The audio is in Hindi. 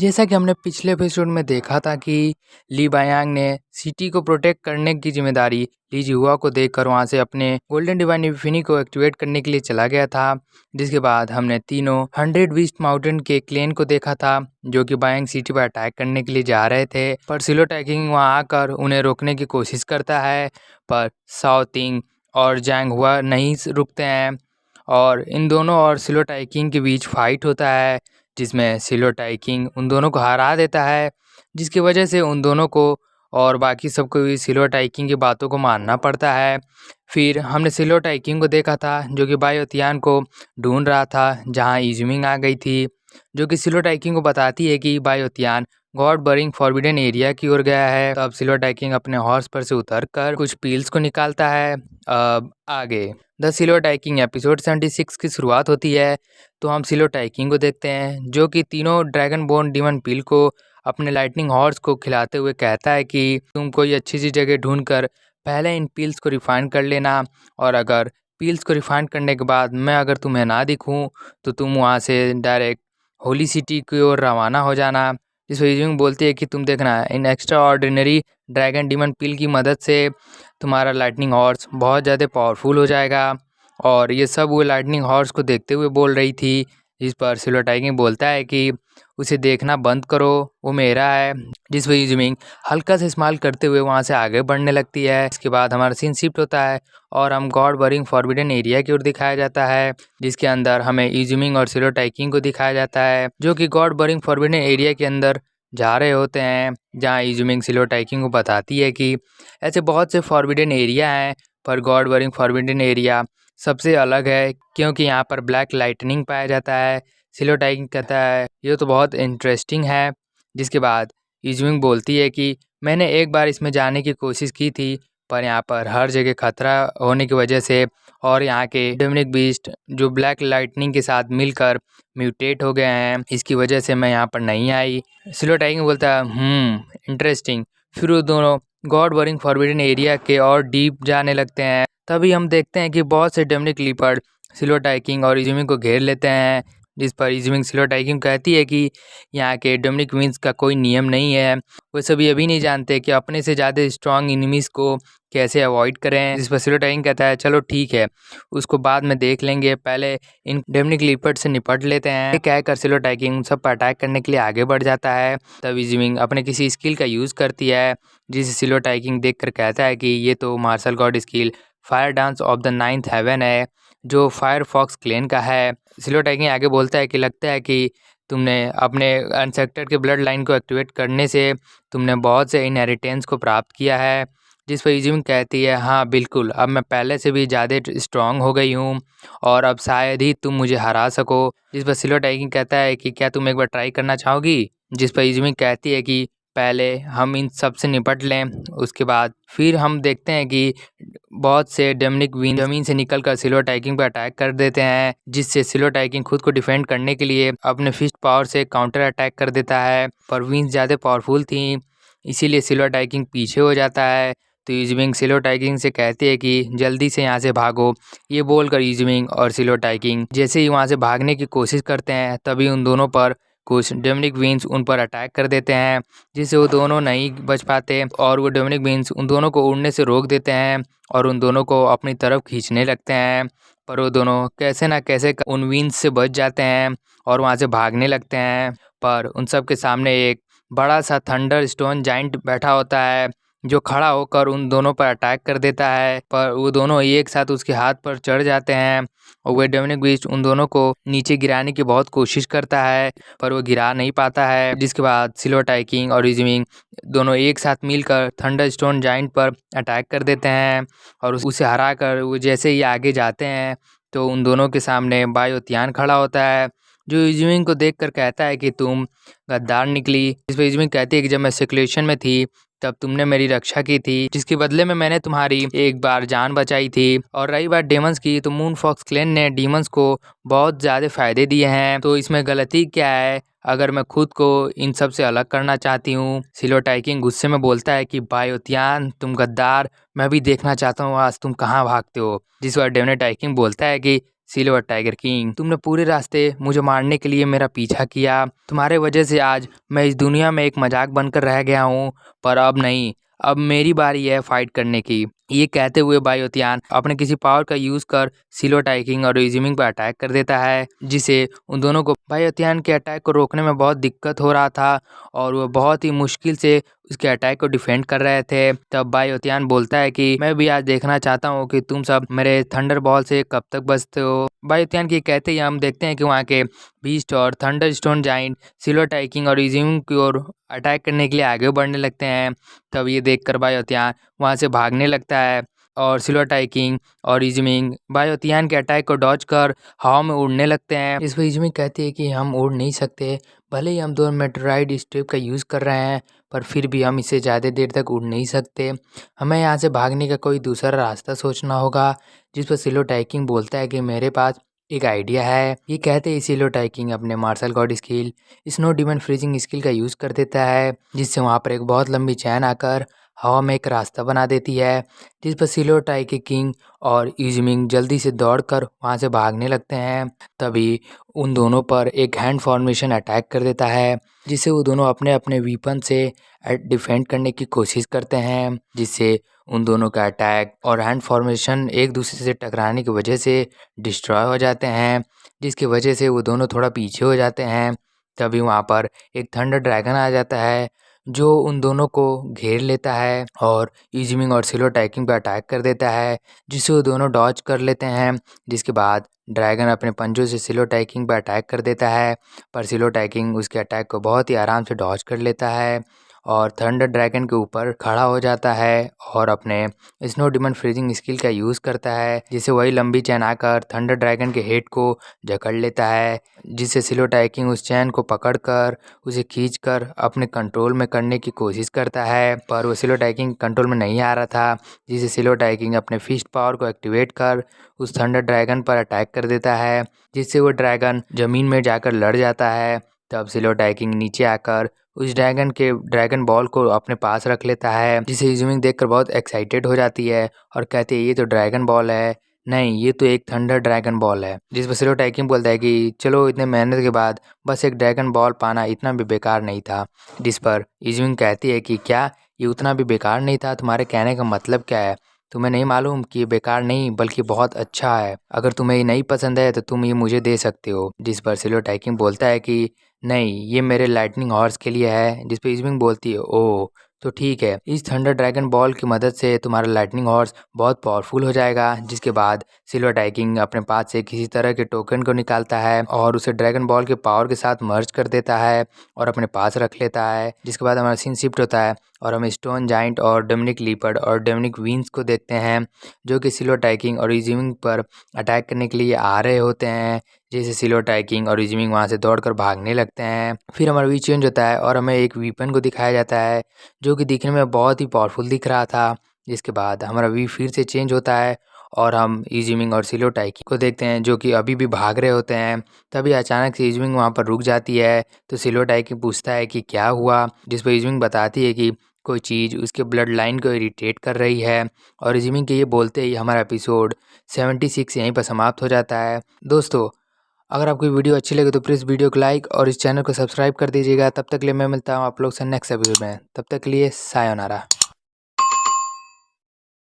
जैसा कि हमने पिछले एपिसोड में देखा था कि ली बायांग ने सिटी को प्रोटेक्ट करने की जिम्मेदारी ली जिहुआ को देकर वहां से अपने गोल्डन डिवाइन इन्फिनी को एक्टिवेट करने के लिए चला गया था। जिसके बाद हमने तीनों 100 बीस्ट माउंटेन के क्लेन को देखा था जो कि बायांग सिटी पर अटैक करने के लिए जा रहे थे, पर सिलो टैकिंग वहां आकर उन्हें रोकने की कोशिश करता है, पर साओ तिंग और जैंग हुआ नहीं रुकते हैं और इन दोनों और सिलो टैकिंग के बीच फाइट होता है जिसमें सिलो टाइकिंग उन दोनों को हरा देता है, जिसकी वजह से उन दोनों को और बाकी सबको भी सिलो टाइकिंग की बातों को मानना पड़ता है। फिर हमने सिलो टाइकिंग को देखा था जो कि बायोतियान को ढूंढ रहा था जहां इजुमिंग आ गई थी, जो कि सिलो टाइकिंग को बताती है कि बायोतियान गॉड बरिंग फॉरबिडन एरिया की ओर गया है। तब सिलो टाइकिंग अपने हॉर्स पर से उतर कर कुछ पील्स को निकालता है। अब आगे द सिलो टाइकिंग एपिसोड 76 की शुरुआत होती है, तो हम सिलो टाइकिंग को देखते हैं जो कि तीनों ड्रैगन बोन डीमन पील को अपने लाइटनिंग हॉर्स को खिलाते हुए कहता है कि तुम कोई अच्छी सी जगह ढूंढ कर पहले इन पील्स को रिफाइन कर लेना, और अगर पील्स को रिफाइन करने के बाद मैं अगर तुम्हें ना दिखूं तो तुम वहां से डायरेक्ट होली सिटी की ओर रवाना हो जाना। जिस यूजिंग बोलती है कि तुम देखना इन एक्स्ट्रा ऑर्डिनरी ड्रैगन डीमन पील की मदद से तुम्हारा लाइटनिंग हॉर्स बहुत ज़्यादा पावरफुल हो जाएगा। और ये सब वो लाइटनिंग हॉर्स को देखते हुए बोल रही थी, जिस पर सिलो टाइकिंग बोलता है कि उसे देखना बंद करो, वो मेरा है। जिस पर यूजिमिंग हल्का से इस्तेमाल करते हुए वहाँ से आगे बढ़ने लगती है। इसके बाद हमारा सीन शिफ्ट होता है और हम गॉड बरिंग फॉरबिडन एरिया की ओर दिखाया जाता है, जिसके अंदर हमें यूजिमिंग और सिलो टाइकिंग को दिखाया जाता है जो कि गॉड बरिंग फॉरबिडन एरिया के अंदर जा रहे होते हैं, जहाँ यूजिमिंग सिलो टाइकिंग को बताती है कि ऐसे बहुत से फॉरबिडन एरिया हैं पर गॉड बरिंग फॉरबिडन एरिया सबसे अलग है क्योंकि यहाँ पर ब्लैक लाइटनिंग पाया जाता है। सिलो टाइकिंग कहता है ये तो बहुत इंटरेस्टिंग है। जिसके बाद यूजिमिंग बोलती है कि मैंने एक बार इसमें जाने की कोशिश की थी पर यहाँ पर हर जगह खतरा होने की वजह से और यहाँ के डेमनिक बीस्ट जो ब्लैक लाइटनिंग के साथ मिलकर म्यूटेट हो गए हैं, इसकी वजह से मैं यहाँ पर नहीं आई। सिलो टाइकिंग बोलता है इंटरेस्टिंग। फिर वो दोनों गॉड बरिंग फॉरबिडन एरिया के और डीप जाने लगते हैं। तभी हम देखते हैं कि बहुत से डेमनिक लीपर्ड सिलो टाइकिंग और इजुमिंग को घेर लेते हैं, जिस पर इजुमिंग सिलो टाइकिंग कहती है कि यहाँ के डेमनिक विंस का कोई नियम नहीं है, वो सभी अभी नहीं जानते कि अपने से ज़्यादा स्ट्रॉन्ग इनिमीज को कैसे अवॉइड करें। जिस पर सिलो टाइकिंग कहता है चलो ठीक है, उसको बाद में देख लेंगे, पहले इन डेमनिक लीपर्ड से निपट लेते हैं। कहकर सिलो टाइकिंग सब पर अटैक करने के लिए आगे बढ़ जाता है। तब इजुमिंग अपने किसी स्किल का यूज़ करती है, जिसे सिलो टाइकिंग देख कर कहता है कि ये तो martial god skill fire dance of the ninth heaven है जो फायर फॉक्स क्लेन का है। सिलो टाइकिंग आगे बोलता है कि लगता है कि तुमने अपने अनसेक्टर के ब्लड लाइन को एक्टिवेट करने से तुमने बहुत से इनहेरिटेंस को प्राप्त किया है। जिस पर इजुमिंग कहती है हाँ बिल्कुल, अब मैं पहले से भी ज़्यादा स्ट्रांग हो गई हूँ और अब शायद ही तुम मुझे हरा सको। जिस पर सिलो टाइकिंग कहता है कि क्या तुम एक बार ट्राई करना चाहोगी। जिस पर इजुमिंग कहती है कि पहले हम इन सब से निपट लें, उसके बाद फिर हम देखते हैं कि बहुत से डेमनिक विंड जमीन से निकलकर सिलो टाइकिंग पर अटैक कर देते हैं, जिससे सिलो टाइकिंग खुद को डिफेंड करने के लिए अपने फिस्ट पावर से काउंटर अटैक कर देता है, पर विंड्स ज़्यादा पावरफुल थी इसीलिए सिलो टाइकिंग पीछे हो जाता है। तो यूजिमिंग सिलो टाइकिंग से कहती है कि जल्दी से यहाँ से भागो। ये बोलकर यूजिमिंग और सिलो टाइकिंग जैसे ही वहाँ से भागने की कोशिश करते हैं, तभी उन दोनों पर कुछ डेमनिक विंस उन पर अटैक कर देते हैं, जिससे वो दोनों नहीं बच पाते और वो डेमनिक विंस उन दोनों को उड़ने से रोक देते हैं और उन दोनों को अपनी तरफ खींचने लगते हैं। पर वो दोनों कैसे ना कैसे उन विंस से बच जाते हैं और वहाँ से भागने लगते हैं। पर उन सब के सामने एक बड़ा सा थंडर स्टोन जाइंट बैठा होता है जो खड़ा होकर उन दोनों पर अटैक कर देता है, पर वो दोनों एक साथ उसके हाथ पर चढ़ जाते हैं और वे डेमनिक बीस्ट उन दोनों को नीचे गिराने की बहुत कोशिश करता है पर वो गिरा नहीं पाता है। जिसके बाद सिलो टाइकिंग और यूजिमिंग दोनों एक साथ मिलकर थंडर स्टोन जाइंट पर अटैक कर देते हैं और उसे हरा कर वो जैसे ही आगे जाते हैं तो उन दोनों के सामने बायोतियान खड़ा होता है, जो यूजिमिंग को देखकर कहता है कि तुम गद्दार निकली। इस पर यूजिमिंग कहती है कि जब मैं सिक्लेशन में थी तब तुमने मेरी रक्षा की थी, जिसके बदले में मैंने तुम्हारी एक बार जान बचाई थी। और रही बात डेमंस की, तो मून फॉक्स क्लैन ने डीमंस को बहुत ज़्यादा फायदे दिए हैं, तो इसमें गलती क्या है अगर मैं खुद को इन सब से अलग करना चाहती हूँ। सिलो टाइकिंग गुस्से में बोलता है कि बायोतियान तुम गद्दार, मैं भी देखना चाहता हूँ आज तुम कहाँ भागते हो। जिस पर डेमने टाइकिंग बोलता है कि सिल्वर टाइगर किंग, तुमने पूरे रास्ते मुझे मारने के लिए मेरा पीछा किया। तुम्हारे वजह से आज मैं इस दुनिया में एक मजाक बनकर रह गया हूँ, पर अब नहीं, अब मेरी बारी है फाइट करने की। ये कहते हुए बायोतियान अपने किसी पावर का यूज कर सिल्वर टाइगिंग और इजिमिंग पर अटैक कर देता है, जिसे उन दोनों को बायोतियान के अटैक को रोकने में बहुत दिक्कत हो रहा था और वो बहुत ही मुश्किल से उसके अटैक को डिफेंड कर रहे थे। तब बायोतियान बोलता है कि मैं भी आज देखना चाहता हूँ कि तुम सब मेरे थंडर बॉल से कब तक बचते हो। बायोतियान की कहते ही हम देखते हैं कि वहाँ के बीस्ट और थंडर स्टोन जाइंट सिल्वर टाइगिंग और इजिमिंग की ओर अटैक करने के लिए आगे बढ़ने लगते हैं। तब ये देखकर बायोतियान वहाँ से भागने लगता है और सिल्वर टाइगिंग और इजमिंग बायोतियान के अटैक को डॉज कर हवा में उड़ने लगते हैं। इस पर इजमिंग कहती है कि हम उड़ नहीं सकते, भले ही हम 2 मेट्रोराइड स्ट्रिप का यूज़ कर रहे हैं, पर फिर भी हम इससे ज़्यादा देर तक उड़ नहीं सकते। हमें यहाँ से भागने का कोई दूसरा रास्ता सोचना होगा। जिस पर सिल्वर टाइगिंग बोलता है कि मेरे पास एक आइडिया है। ये कहते ही सिल्वर टाइगिंग अपने martial god skill snow demon freezing skill का यूज़ कर देता है, जिससे वहाँ पर एक बहुत लंबी चैन आकर हवा में एक रास्ता बना देती है। जिस पर सिल्वर टाइगर किंग और इजमिंग जल्दी से दौड़कर वहाँ से भागने लगते हैं। तभी उन दोनों पर एक हैंड फॉर्मेशन अटैक कर देता है, जिससे वो दोनों अपने अपने वीपन से डिफेंड करने की कोशिश करते हैं, जिससे उन दोनों का अटैक और हैंड फॉर्मेशन एक दूसरे से टकराने की वजह से डिस्ट्रॉय हो जाते हैं, जिसकी वजह से वो दोनों थोड़ा पीछे हो जाते हैं। तभी वहाँ पर एक थंडर ड्रैगन आ जाता है, जो उन दोनों को घेर लेता है और इजमिंग और सिल्वर टाइगिंग पर अटैक कर देता है, जिसे वो दोनों डॉज कर लेते हैं। जिसके बाद ड्रैगन अपने पंजों से सिल्वर टाइगिंग पर अटैक कर देता है, पर सिल्वर टाइगिंग उसके अटैक को बहुत ही आराम से डॉज कर लेता है और थंडर ड्रैगन के ऊपर खड़ा हो जाता है और अपने स्नो डिमन फ्रीजिंग स्किल का यूज़ करता है, जिससे वही लंबी चैन आकर थंडर ड्रैगन के हेड को जकड़ लेता है, जिससे सिल्वर टाइगिंग उस चैन को पकड़कर उसे खींचकर अपने कंट्रोल में करने की कोशिश करता है। पर वो सिल्वर टाइगिंग कंट्रोल में नहीं आ रहा था, जिससे सिल्वर टाइगिंग अपने फिस्ट पावर को एक्टिवेट कर उस थंडर ड्रैगन पर अटैक कर देता है, जिससे वो ड्रैगन ज़मीन में जाकर लड़ जाता है। तब सिल्वर टाइगिंग नीचे आकर उस ड्रैगन बॉल को अपने पास रख लेता है, जिसे इजमिंग देखकर बहुत एक्साइटेड हो जाती है और कहती है ये तो ड्रैगन बॉल है, नहीं ये तो एक थंडर ड्रैगन बॉल है। जिस पर सिल्वर टाइगिंग बोलता है कि चलो इतने मेहनत के बाद बस एक ड्रैगन बॉल पाना इतना भी बेकार नहीं था। जिस पर इजमिंग कहती है कि क्या ये उतना भी बेकार नहीं था, तुम्हारे कहने का मतलब क्या है? तुम्हें नहीं मालूम कि ये बेकार नहीं बल्कि बहुत अच्छा है, अगर तुम्हें ये नहीं पसंद है तो तुम ये मुझे दे सकते हो। जिस पर सिल्वर टाइगिंग बोलता है कि नहीं ये मेरे लाइटनिंग हॉर्स के लिए है। जिस पे इजमिंग बोलती है ओह तो ठीक है, इस थंडर ड्रैगन बॉल की मदद से तुम्हारा लाइटनिंग हॉर्स बहुत पावरफुल हो जाएगा। जिसके बाद सिल्वर टाइगिंग अपने पास से किसी तरह के टोकन को निकालता है और उसे ड्रैगन बॉल के पावर के साथ मर्ज कर देता है और अपने पास रख लेता है। जिसके बाद हमारा सीन शिफ्ट होता है और हम स्टोन जाइंट और डोमिनिक लीपर्ड और डोमिनिक वीन्स को देखते हैं, जो कि सिल्वर टाइगिंग और इजमिंग पर अटैक करने के लिए आ रहे होते हैं। जैसे सिल्वर टाइगिंग और इजमिंग वहाँ से दौड़कर भागने लगते हैं। फिर हमारा व्यू चेंज होता है और हमें एक वीपन को दिखाया जाता है, जो कि दिखने में बहुत ही पावरफुल दिख रहा था। जिसके बाद हमारा व्यू फिर से चेंज होता है और हम इजमिंग और सिल्वर टाइगिंग को देखते हैं, जो कि अभी भी भाग रहे होते हैं। तभी अचानक से इजमिंग वहाँ पर रुक जाती है, तो सिल्वर टाइगिंग पूछता है कि क्या हुआ। जिस पर इजमिंग बताती है कि कोई चीज़ उसके ब्लड लाइन को इरिटेट कर रही है। और इजमिंग के ये बोलते ही हमारा एपिसोड 76 यहीं पर समाप्त हो जाता है। दोस्तों, अगर आपको वीडियो अच्छी लगे तो प्लीज़ वीडियो को लाइक और इस चैनल को सब्सक्राइब कर दीजिएगा। तब तक के लिए मैं मिलता हूँ आप लोग से नेक्स्ट एपिसोड में। तब तक के लिए सायोनारा।